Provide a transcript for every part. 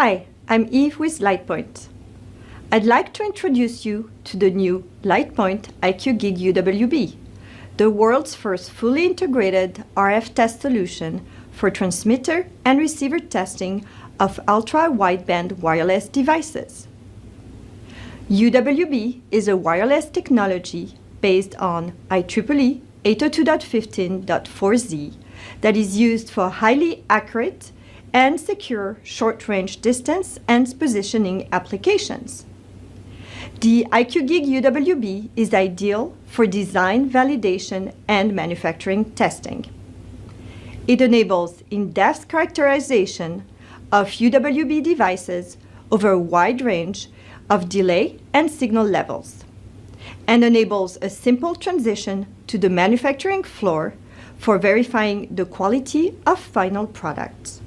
Hi, I'm Eve with LitePoint. I'd like to introduce you to the new LitePoint IQgig UWB, the world's first fully integrated RF test solution for transmitter and receiver testing of ultra-wideband wireless devices. UWB is a wireless technology based on IEEE 802.15.4z that is used for highly accurate and secure short-range distance and positioning applications. The IQgig UWB is ideal for design, validation, and manufacturing testing. It enables in-depth characterization of UWB devices over a wide range of delay and signal levels, and enables a simple transition to the manufacturing floor for verifying the quality of final products.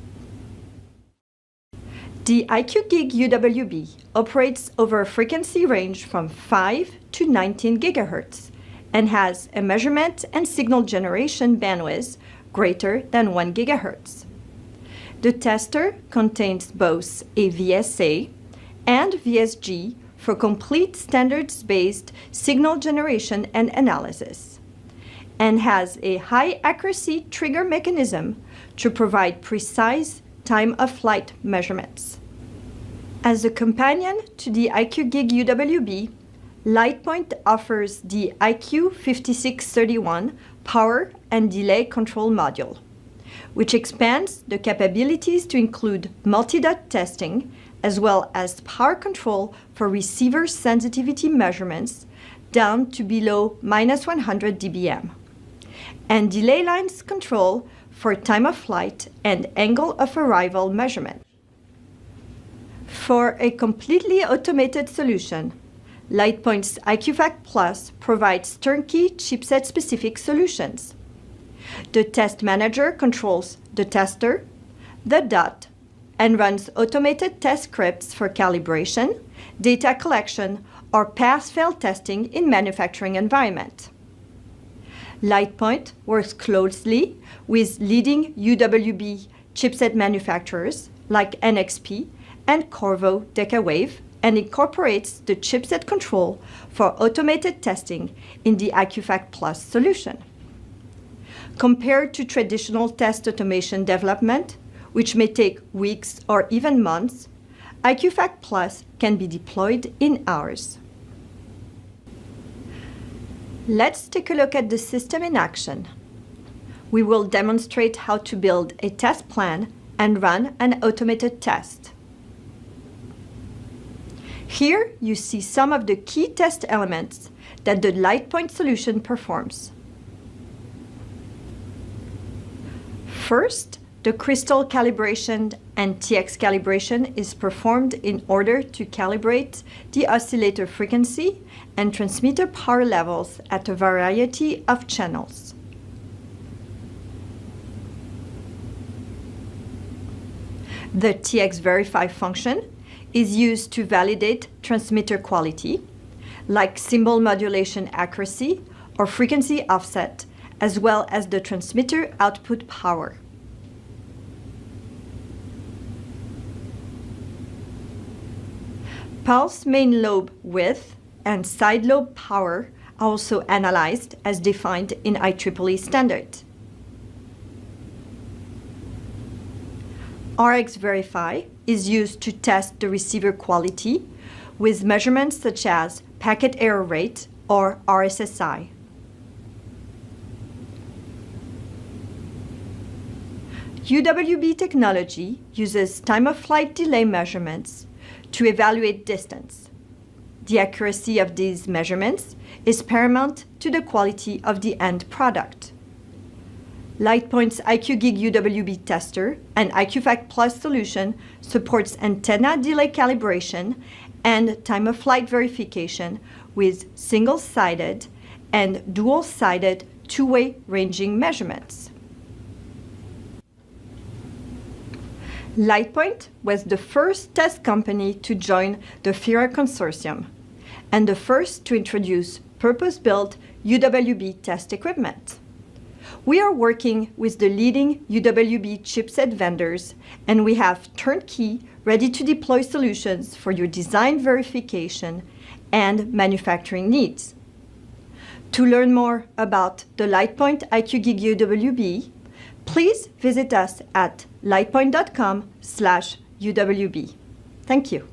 The IQgig UWB operates over a frequency range from 5 to 19 GHz and has a measurement and signal generation bandwidth greater than 1 GHz. The tester contains both a VSA and VSG for complete standards-based signal generation and analysis, and has a high accuracy trigger mechanism to provide precise time-of-flight measurements. As a companion to the IQgig UWB, LitePoint offers the IQ5631 Power and Delay Control Module, which expands the capabilities to include multi-dot testing as well as power control for receiver sensitivity measurements down to below -100 dBm, and delay lines control for time of flight and angle of arrival measurement. For a completely automated solution, LitePoint's IQfact Plus provides turnkey chipset-specific solutions. The test manager controls the tester, the dot, and runs automated test scripts for calibration, data collection, or pass-fail testing in manufacturing environment. LitePoint works closely with leading UWB chipset manufacturers like NXP and Qorvo Decawave, and incorporates the chipset control for automated testing in the IQfact Plus solution. Compared to traditional test automation development, which may take weeks or even months, IQfact Plus can be deployed in hours. Let's take a look at the system in action. We will demonstrate how to build a test plan and run an automated test. Here you see some of the key test elements that the LitePoint solution performs. First, the crystal calibration and TX calibration is performed in order to calibrate the oscillator frequency and transmitter power levels at a variety of channels. The TX verify function is used to validate transmitter quality, like symbol modulation accuracy or frequency offset, as well as the transmitter output power. Pulse main lobe width and side lobe power are also analyzed as defined in IEEE standard. RX Verify is used to test the receiver quality with measurements such as packet error rate or RSSI. UWB technology uses time-of-flight delay measurements to evaluate distance. The accuracy of these measurements is paramount to the quality of the end product. LitePoint's IQgig UWB tester and IQfact Plus solution supports antenna delay calibration and time-of-flight verification with single-sided and dual-sided two-way ranging measurements. LitePoint was the first test company to join the FIRA consortium and the first to introduce purpose-built UWB test equipment. We are working with the leading UWB chipset vendors, and we have turnkey, ready-to-deploy solutions for your design verification and manufacturing needs. To learn more about the LitePoint IQgig UWB, please visit us at litepoint.com/UWB. Thank you.